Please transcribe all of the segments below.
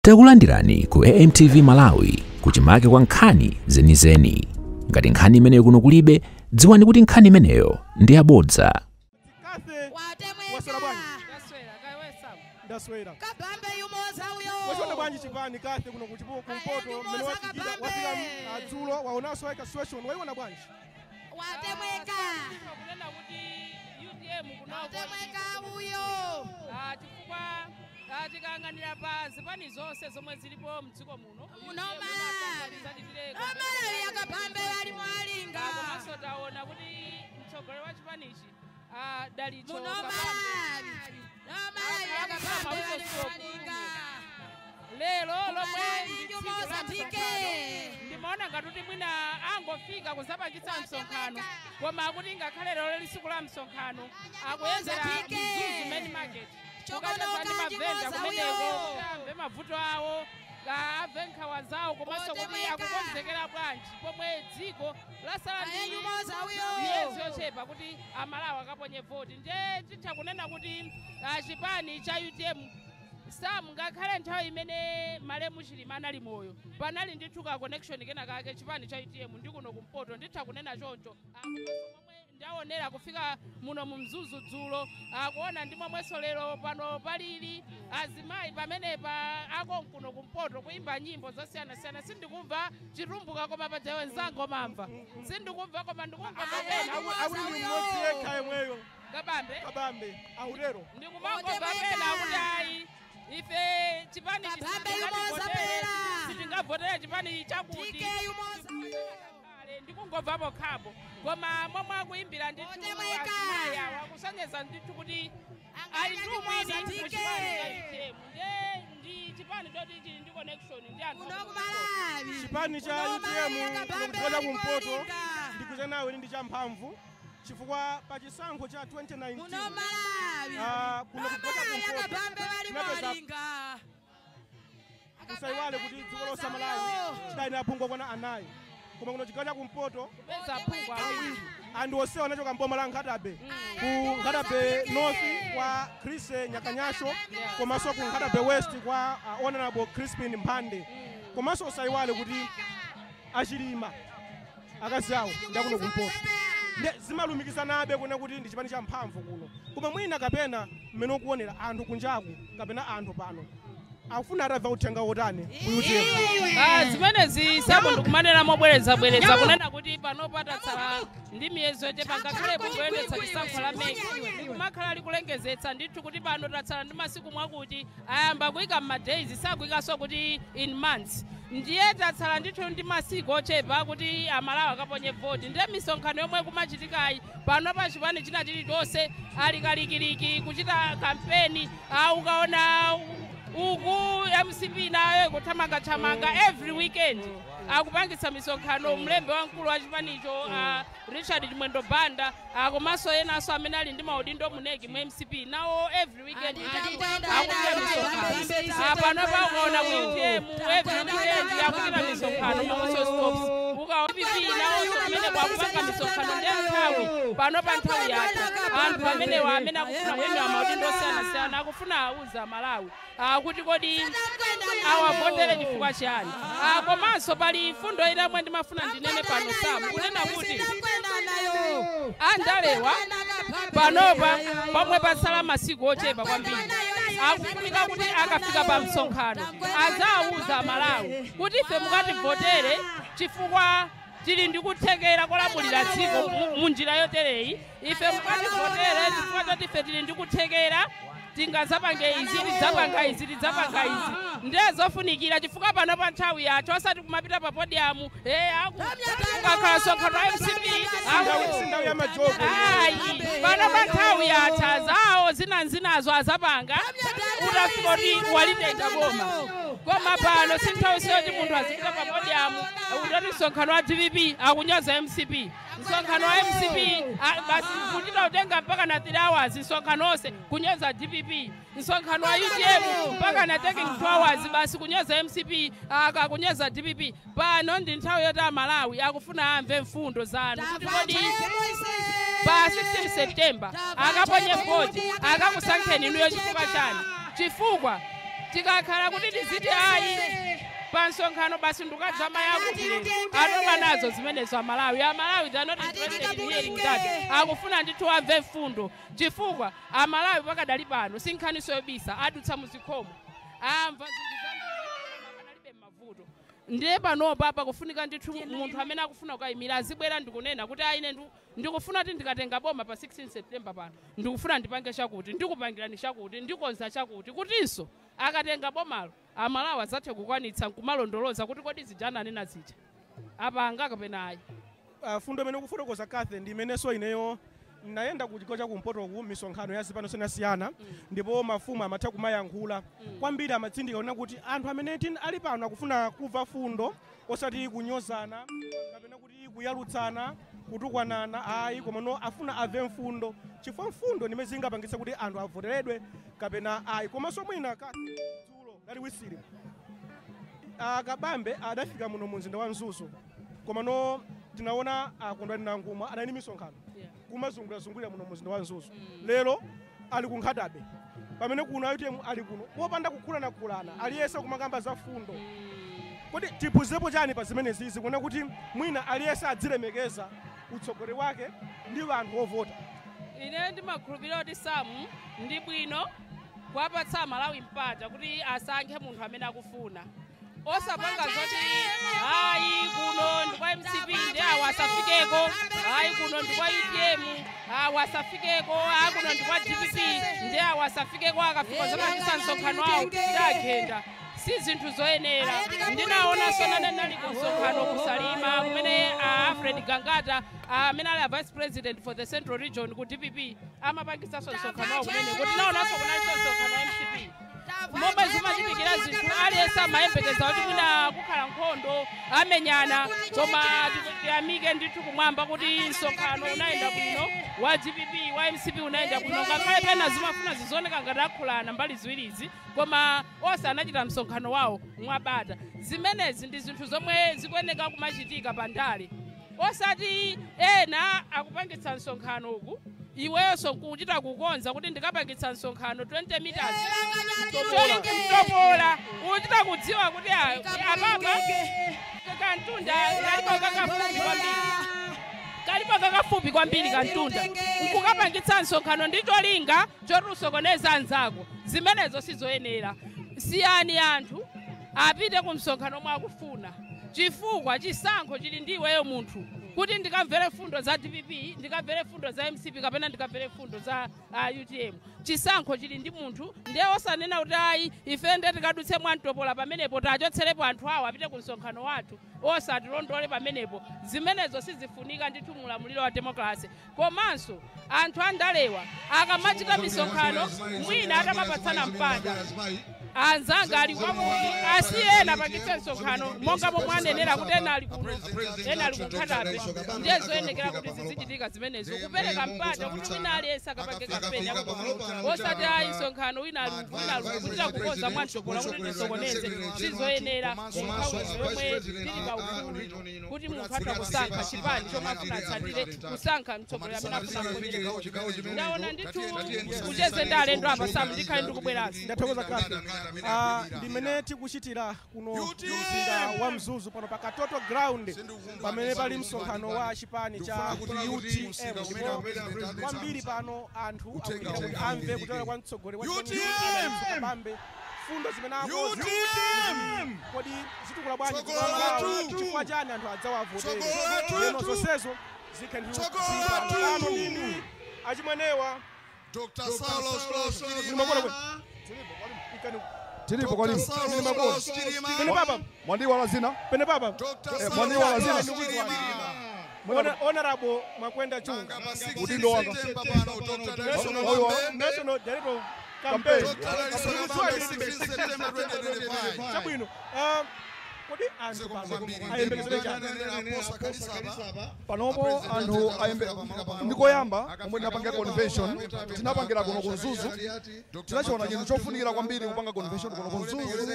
Takulandirani ku AMTV Malawi kuchimake kwa nkhani zenizeni. Ngati nkhani imeneyo kuno kulibe, dziwani kuti nkhani imeneyo ndi yabodza. Ndaswera kabambe yumoza uyo wachona bwanji chipani kathe kuno kuchipo kumpoto mmene wafika adzulo waonaso waika situation waiona bwanji watemweka kunena kuti UDM kuno watemweka uyo chifukwa tikang'anira pa zipani zonse zomwe zilipo mdziko muno Malawi akabambe wali mwalinga komanso taona kuti mtsogoleri wa chipanichi Dalitso lero lomwe ndimaona ngati mwina angofika kuzapangitsa msonkhano koma akuti ngakhale lero lisiku la msonkhano akuyenzera Mzuzu main market kukacheza ndi mavenda kumeneko amve mavuto awo amve nkhawa zawo komanso kuti akukonzekera bwanji pomwe dziko lasala ndi miyezi yochepa kuti amalawi akaponye voti. Nje titha kunena kuti chipani cha UDM ngakhale nthawi imene Malemu Chilima anali moyo panali ndithu ka connection kena kake chipani cha UDM ndi kuno kumpoto nditha kunena choncho ndaonera kufika muno mu Mzuzu dzulo akuona ndi momwenso lero pano palili azimayi pamenepa akonkuno kumpoto kuimba nyimbo zosiyanasiyana. Sindikumva chitumbuka koma paja wenzango mamva sindikumva koma ndikumva kapena akuti mmodzi yekha yemweyo kabambe aulero ndikumangomva pena kuti ayi ife chipani sitingavotera chipani chakuti ndikungomvapo khabo koma momwe akuimbira ndithu azimayi awo akusonyeza ndithu kuti ali ndumwini kuchipani cha UDM ndi chipani choti chili ndi connection ndi anthu chipani cha UDM kutoka kumpoto ndikuza nawe ndi champhamvu chifukwa pa chisankho cha 2019 kuno kutoka kumpoto tinapeza kusaiwale kuti dziko losa Malawi chidali naphungo kwana anayi koma kuno chigawo cha kumpoto awiri anthu onsewa anachoka mboma la Nkatabe ku Nkatabe North kwa Chris Nyakanyasho komanso ku Nkatabe West kwa Honorable Crispin Mphande komanso usaiwale kuti Achilima akazi awo ndakuno kumpoto zimalumikizanabe kuna kuti ndi chipani cha mphamvu kuno koma mwina kapena mmene ukuonera anthu kunjaku kapena anthu pano afuna atamva uthenga wotani kuyuti zimenezi sabo ndikumanena mobwereza kunena kuti pano patatsala ndi miyezo yochepa ngakhale kungoyendetsa chisankho la Meki kumakhala likulengezitsa ndithu kuti pano tatsala ndi masiku mwakuti ayamba kuyika m'madays sakuyikanso kuti in months ndiye tatsala ndithu ndi masiku ochepa kuti amalawi akaponye voti. Ndiye misonkhano yomwe kumachitikayi pano pa chipani china chilichonse alikalikiliki kuchita kampeni ukaona uku MCP nayo kuthamanga every weekend akupangitsa misonkhano. Mlembe wamkulu wa chipanicho Richard Chimwendo Banda komanso enaso amene ali ndi maudindo munegi mu MCP nawo every weekend akuchita misonkhano. Pano paukaona ku UDM every weekend akuchita misonkhano komanso stops UPP nawo amene kwakupanga misonkhano ndi nthawi pano pa nthawi yake anthu amenewa amene akufuna kuyenda maudindo osiyanasiyana akufuna auza Malawi kuti kodi awavotere chifukwa chani. Komanso pali fundo ina yomwe ndimafuna ndinene pano samu kunena kuti andalewa panopa pomwe pasala masiku ochepa kwambiri akufunika kuti akafika pa msonkhano azawuza Malawi kuti ife mukativotere chifukwa tili ndi kuthekera kolamulira dziko munjira yotereyi. Ife mukativotere chifukwa choti ife tili ndi kuthekera tingazapange izi tidzapanga izi ndiye zofunikira chifukwa pano pa nthawi yathu osati kumapita pa podium akukakhala msonkhano wa MCP pano pa nthawi yathu zawo zinazo azapanga utafika kuti walitenga koma pano si nthawi siyoti munthu azipita pa podium utati msonkhano wa DPP akunyoza MCP. Msonkhano wa MCP basi kuchita utenga mpaka na 3 hours msonkhano onse kunyoza DPP. Msonkhano wa UDM mpaka na taking 2 hours basi kunyoza MCP akakunyoza DPP. Pano ndi nthawi yoti Malawi akufuna amve mfundo zanu kuti kodi pa 16 September akaponye voti akakusankheni inuyo chifukwa chani. Chifukwa tikakhala kuti tiziti ayi pansonkhano basi ndukadzama yakuti atopa nazo zimenezo amalawi they are not interested in hearing that akufuna ndithu amve mfundo chifukwa amalawi pakadali pano sinkhaniso yobisa adutsa muzikhomo amva zinthu zambiri mavuto ndiye panopa apa kufunika ndithu munthu amene akufuna kukayimira azibwera ndikunena kuti aine ndikufuna kuti ndikatenga boma pa 16 September pano ndikufuna ndipange chakuti ndikupangirani chakuti ndikonza chakuti kutinso akatenga bomalo amalawi azathe kukwanitsa nkumalondoloza kuti kodi zijana anena zija apanga kapena ayi fundo imene kufotokoza Kathe ndi imenenso ineyo nayenda kuchigawo cha kumpoto ku misonkhano ya zipano siyana ndipo mafumu amatha kumayankhula kwambiri amatsindika ona kuti anthu amene ali pano akufuna kuva fundo osati kunyozana kapena kuti kuyalutsana kutukwanana ayi komano afuna ave mfundo chifukwa mfundo nimene zingapangitsa kuti anthu avoteredwe kapena ayi komanso mwina dzulo ngati wisiri Kabambe adafika muno mu mzinda wa Mzuzu komano tinaona akondwani Nanguma adani misonkhano kumazungulira muno mu mzinda wa Mzuzu lero ali ku Nkhatabe pamene kuno ayitemu ali kuno popanda kukhulana aliyesa kumakamba za fundo kodi tiphunzirepo chani pa zimene zizi kuona kuti mwina aliyesa adzilemekeza utsogoleri wake ndi anthu ovota ine ndimakhulupirira kuti samu ndi bwino kuwapatsa Malawi mpata kuti asankhe munthu amene akufuna osapanga zoti hayi kuno ndikwa MCP ndi awasafikeko hayi kuno ndikwa ETM awasafikeko kuno ndikwa DPP ndi awasafikeko akafika zapangisa msonkhano wawo ndagenda si zinthu zoyenera ndinaona sonane nali ku msonkhano kusalima kumene Fred Gangata amene ali vice president for the central region ku DPP amapangisa msonkhano wawo kumene kuti naonanso kunali msonkhano wa MCP momwe zimachitikira zinthu aliyesa mayembekeza kuti mwina kukhala nkhondo amenyana koma tiyamike ndithu kumwamba kuti msonkhano unayenda bwino wa DPP wa MCP unayenda bwino ngakhale pena zimafuna zizoneka ngati akhulana mbali ziwirizi koma onse anachita msonkhano wawo mwabata zimenezi ndi zinthu zomwe zikuyeneka kumachitika pandale osati ena akupangitsa msonkhano uku iweso kuchita kukonza kuti ndikapangitsa msonkhano 20 meters mtopola uchita kudziwa kuti apapa kantunda kalipo kakafupi kwambiri kantunda nkukapangitsa msonkhano ndicholinga choti usokoneza anzako zimenezo sizoyenera siyani anthu apite ku msonkhano mwakufuna chifukwa chisankho chili ndi iweyo munthu kuti ndikamvere fundo za DPP ndikamvere fundo za MCP kapena ndikamvere fundo za UTM chisankho chili ndi munthu ndiye osanena kuti ayi ife ndiye tikadutse mwamtopola pamenepo tachotserepo anthu awo apite ku msonkhano wathu osatilondole pamenepo zimenezo sizifunika ndithu mulamuliro wa demokrasi komanso anthu andalewa akamachita misonkhano mwina atamapatsana mpanda anzanga ali kwakuti asiyena pangitse msonkhano monga momwe anenera kuti ena ali kuno ena ali kuNkhatabe ndiye zoyenekera kuti zizichitika zimenezo kupereka mpata kuti wina aliyesa akapange kampeni osati ayi msonkhano wina ali kuchita kukonza mwamtopola kuti tisokoneze sizoyenera kunkhawizo yomwe tili paufulu kuti munthu atha kusankha chipani chomwe afuna atsatire kusankha mtsogoleri amene afuna kukonzereka ndaona ndithu kucheze ndi alendo apa samu ndikhale ndikubweranso ndathokoza Kathe ndimene tikuchitira kuno mzinda wa Mzuzu pano pa Katoto ground pamene pali msonkhano wa chipani cha UTM ndipo kwambiri pano anthu amve kutoka kwa mtsogoleri wa Kabambe fundo zimene akoza kodi zitukula bwanji chifukwa chani anthu adzawavotere leno zonsezo zikhandiuano ndini achimwenewa Dr. Saulos Tilipo kwa nini? Pene baba. Mwandiwa lazina. Pene baba. Mwandiwa lazina. Honorable Makwenda Chunga. Udindo waka. National Director Campaign. Chabwino. Kodi anthu panopo anthu ndikoyamba omwe tinapanga convention tinapangira kuno ku Mzuzu tinachiona chinthu chofunikira kwambiri kupanga convention kuno ku Mzuzu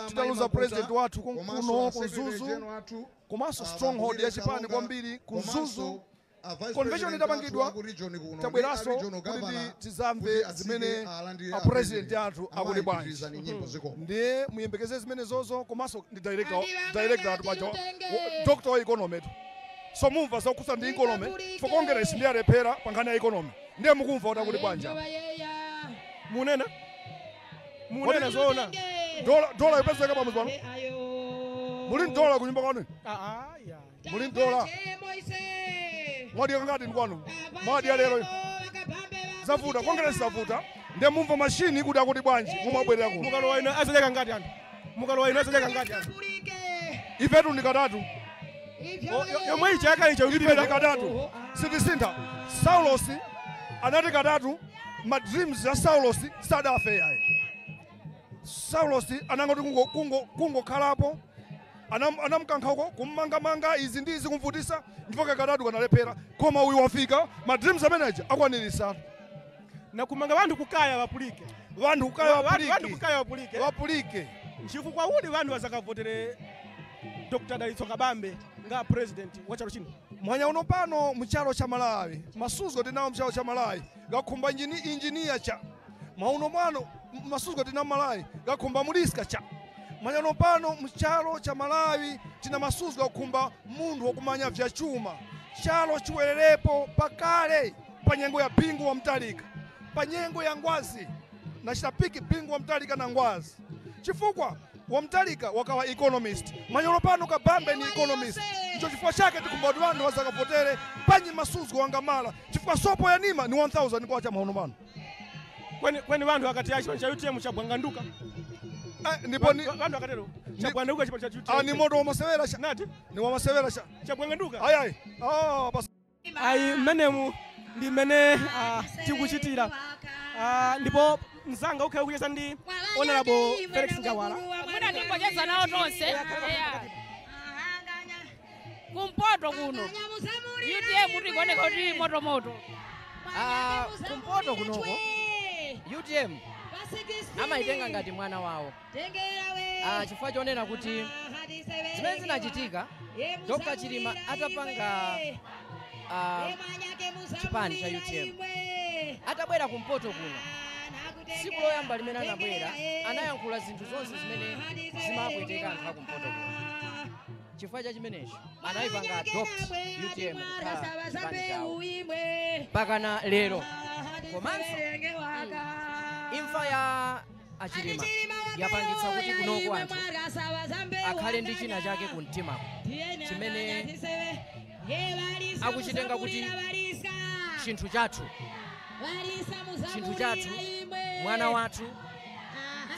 titaluza president wathu kuno ku Mzuzu komanso stronghold ya chipani kwambiri ku Mzuzu convention itapangidwa tabweranso kuti tizamve zimene apresident athu akuti bwanji ndiye muyembekeze zimene zozo komanso ndi director athu paja doctor wa economy so mumva zakusa ndi economy for congress ndi alephera pa nkhani ya economy ndiye mukumva kuti akuti bwanji munena zoona dola ipezeka pa muzwano muli dola kunyumba kwanu muli dola mwadi ngati kwanu mwadi lero zavuta congress zavuta ndiye mumva machine kuti akuti bwanji mumabwerera kuno mukalowa ino azaleka ngati anthu mukalowa ino azaleka ngati anthu ifetu ndi katatu yomwe ichi yakalicha ife ndi katatu sitisintha Saulos anati katatu ma dreams ya Saulos sadafe yayi Saulos anangoti kungokhalapo anamkankhako kummangamanga izi ndi izi kumvutisa ndipo katatu kanalephera koma uyu wafika ma dreams ameneja akwanirisa na kumanga vanthu kukaya vapulike vapulike chifukwa uli vanthu vazakavotere Dr. Dalitso Kabambe nga president wa chalo chino mwanya uno pano mchalo cha Malawi masuzo tinawo mchalo cha Malawi gakhumba engineer cha mwauno mwano masuzo tina Malawi gakhumba muliska cha mwanya uno pano mchalo cha Malawi tina masuzo gakhumba munthu wokumanya vya chuma chalo chiwererepo pakale panyengo ya bingu wa mtalika panyengo ya ngwazi na chitapiki bingu wa mtalika na ngwazi chifukwa wa mtalika wakawa economist manyolo pano Kabambe ni economist icho chifukwa chake tikumbati vanhu vazakapotere panyi masuzo wangamala chifukwa sopo ya nima ni 1000 kwa cha maono pano kweni vanhu wakati yacho cha UTM cha bwanganduka ndipo ni vanhu wakatero cha bwanganduka chipa cha UTM ni moto wa masewera cha nati ni wa masewera cha bwanganduka ayi basi menemu ndi mene tikuchitira ndipo mzanga ukhe kucheza ndi honorable Felix Njawala muna ndipojeza nawo tonse kumpoto kuno UTM tikuoneka kuti motomoto kumpoto kunoko UTM amaitenga ngati mwana wawo chifukwa chonena kuti zimene zinachitika Dr. Chilima atapanga chipani cha UTM atabwera kumpoto kuno siku loyamba limene anabwera anayankhula zinthu zonse zimene zimakuitika anthu akumpoto kuno chifukwa cha chimenechi anayipanga adopt UTM kukhala chipani chawo pakana lero komanso imfa ya Achilima yapangitsa kuti kunoko anthu akhale ndi china chake kumtimako chimene akuchitenga kuti chinthu chathu mwana wathu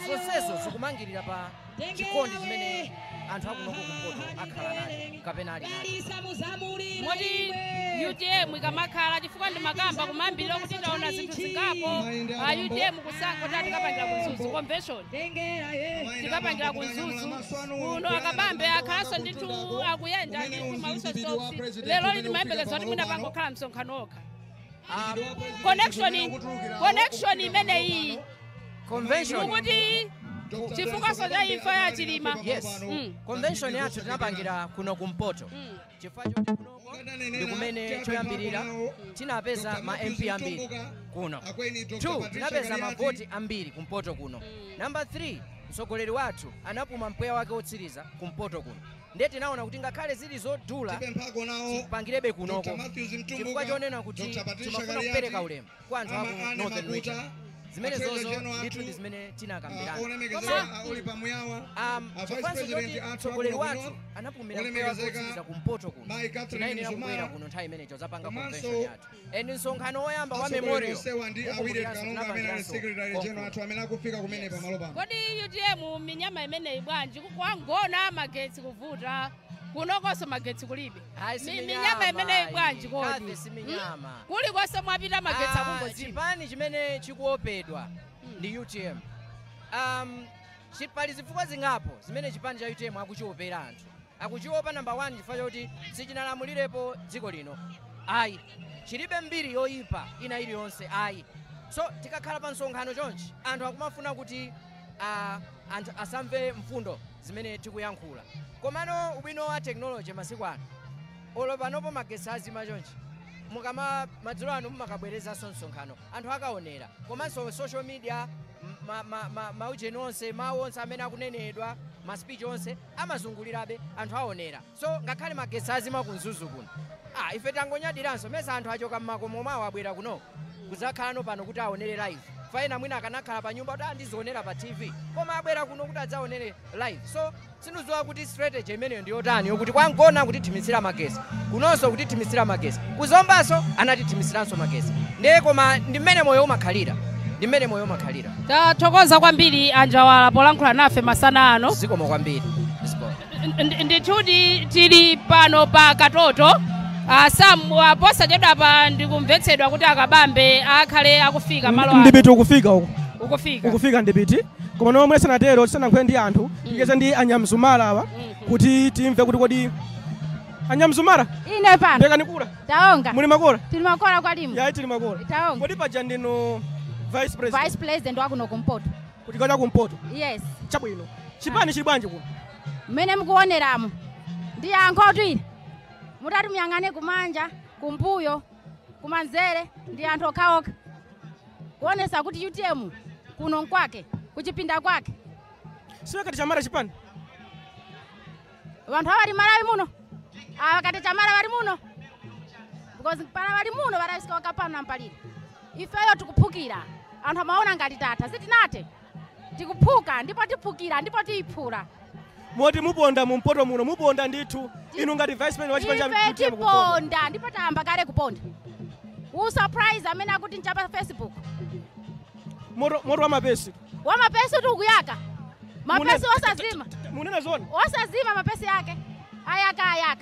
zonsezo zikumangirira pa chikondi chimene anthu akunoko kumpoto akhala nacho kapena ali nacho moti UTM ikamakhala chifukwa ndi makamba kumambiri okuti taona zinthu zingapo UTM kusankho tikapangira kunzuzu convention tikapangira kunzuzu uno akabambe akhalanso ndithu akuyenda ndithu mauso stokes lero liti mayembekezo kuti mwina pangokhala msonkhano okha connection imene iyi convention kuti chifukwa soja imfa ya Chilima yes convention yathu tinapangira kuno kumpoto chifukwa choti kunoko ndi kumene choyambirira tinapeza ma MP ambiri kuno 2 tinapeza mavoti ambiri kumpoto kuno number 3 mtsogoleri wathu anapuma mpweya wake wotsiriza kumpoto kuno ndiye tinaona kuti ngakhale zili zodula tipangirebe kunoko chifukwa chonena kuti timafuna kupereka ulemu kwa anthu aku northern region zimene zozo ndithu ndi zimene tinakambirana chifukwanso choti mtsogoleri wathu anapumira mpweya wake wotsiriza kumpoto kuno tinayenera kubwera kuno nthawi imeneyo zapanga convention yathu and msonkhano woyamba wa memorial ukupiranso tinapangiranso kodi UTM minyama imeneyi bwanji kukwangona magetsi kuvuta kunokonso magetsi kulibe minyama imeneyi bwanji kodi kulikonso mwapita magetsi akungozipa chipani chimene chikuopedwa ndi UTM pali zifukwa zingapo zimene chipani cha UTM akuchiopera anthu akuchiopa number 1 chifukwa choti sichinalamulirepo dziko lino ayi chilibe mbiri yoyipa ina iliyonse ayi so tikakhala pa msonkhano chonchi anthu akumafuna kuti anthu asamve mfundo zimene tikuyankhula komano ubwino wa technology masiku ano olo panopo magetsi azima chonchi mukama madzulo ano mumakabwereza msonkhano anthu akaonera komanso social media maujeni onse mawu onse amene akunenedwa ma speech onse amazungulirabe anthu aonera so ngakhale magesi azima kunzuzu kuno ife tangonyadiranso mesa anthu achoka mmakomo mwawo abwera kuno kuzakhala pano kuti aonere live faina mwina akanakhala pa nyumba kuti andizionera pa TV koma abwera kuno kuti adzaonere live so sinuzowa kuti strategy imeneyo ndiyotani yokuti kwangona kuti thimisira magesi kunonso kuti thimisira magesi kuzombaso anati thimisiranso magesi ndiye koma ndi mmene moyo umakhalira tathokoza kwambiri Anjawala polankhula nafe masana ano zikomo kwambiri ndithuti tili pano pa Katoto posachedwa pa ndikumvetsedwa kuti akabambe akhale akufika malo ano ndipiti ukufika uko ukufika ndipiti koma nomwe senatero tisanankhule ndi anthu tikeze ndi anyamzumala awa kuti timve kuti kodi anyamzumala ine pano ndekanikula taonga muli makola tili makola kwalimu yayi tili makola taonga kodi paja ndino vice president wakuno kumpoto kuti kacha kumpoto yes chabwino chipani chili bwanji kuno mmene mukuoneramo ndi yankho twine mutati muyang'ane kumanja kumbuyo kumanzere ndi anthu okhaokha kuonesa kuti UTM kuno nkwake kuchipinda kwake siwekati chamara chipani vanthu avari Malawi muno avakati chamara vari muno because pana vari muno varavisika wakapano nampalire ifeyo tikuphukira anthu amaona ngati tata sitinate tikuphuka ndipo tiphukira ndipo tiyiphula moti muponda mumpoto muno muponda ndithu inu ngati vice president wa chipani cha UTM tiponda ndipo tayamba kale kuponda surprise amene akuti nchapa Facebook moto wamapesi tukuyaka mapesi osazima munena zona osazima mapesi yake ayaka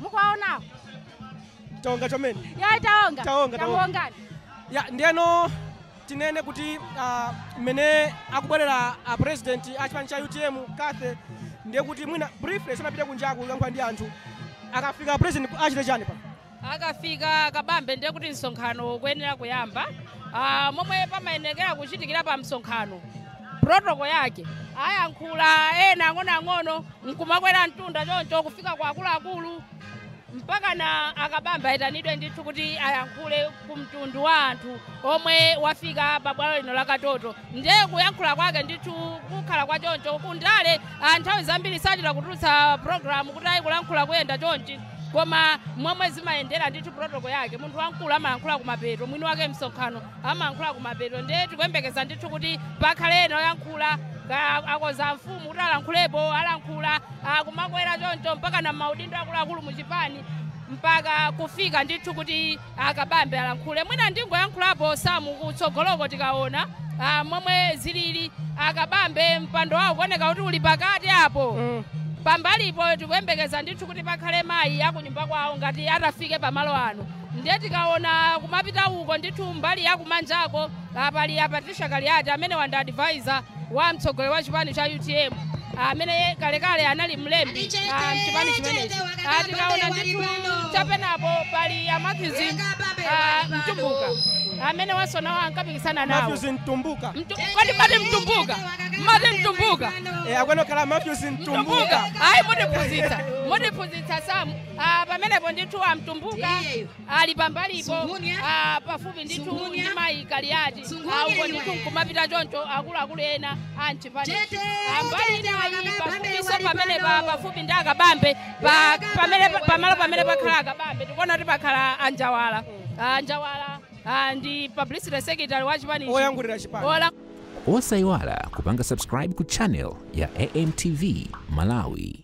mukwaonawo taonga chomene yayi taonga ya ndiyeno tinene kuti mmene akubwerera president a chipani cha UTM Kathe ndiye kuti mwina briefly sanapita kunjaku kulankhula ndi anthu akafika president achite chani pa akafika kabambe ndiye kuti msonkhano kuyenera kuyamba momwe pamayenekera kuchitikira pa msonkhano protocol yake ayankhula ena ang'onoang'ono nkumakwera mtunda choncho kufika kwa akuluakulu mpaka na akabambe ayitanidwe ndithu kuti ayankhule kumtundu wa anthu omwe wafika pa bwalo lino la Katoto ndiye kuyankhula kwake ndithu kukhala kwa choncho kundale nthawi zambiri sachita kutulutsa program kuti ayikulankhula kuyenda chonchi koma momwe zimayendera ndithu protocol yake munthu wamkulu amayankhula kumapeto mwini wake msonkhano amayankhula kumapeto ndiye tikuyembekeza ndithu kuti pakhale ena oyankhula akoza mfumu kuti alankhulepo alankhula kumakwera choncho mpaka na maudindo akuluakulu muchipani mpaka kufika ndithu kuti akabambe alankhule mwina ndingoyankhulapo samu kutsogoloko tikaona momwe zilili akabambe mpando wawo kuoneka kuti uli pakati apo pambalipo tikuyembekeza ndithu kuti pakhale mayi akunyumba kwawo ngati atafike pamalo ano ndiye tikaona kumapita uko ndithu mbali yakumanjako pali Patricia Kaliati amene wanda advisor wa mtsogoleri wa chipani cha UTM amene kalekale anali mlembi mchipani chimenechi tikaona ndithu chapenapo pali Matthews Mtumbuka amene wasonawo ankapikisana nawo Matthews Mtumbuka kodi mati Mtumbuka akwenokhala Matthews Mtumbuka ayi mutiphunzitsa samu pamenepo ndithu Mtumbuka ali pambalipo pafupi ndithu ndi mayi Kaliati uko ndithu nkumapita choncho akuluakulu ena amchipani mbali inayi pafupiso pamenepa pafupi ndi akabambe pamalo pamene pakhala akabambe tikuona kuti pakhala Anjawala ndi publicity secretary wa chipani oyangulira chipani osayiwala kupanga subscribe ku channel ya AMTV Malawi.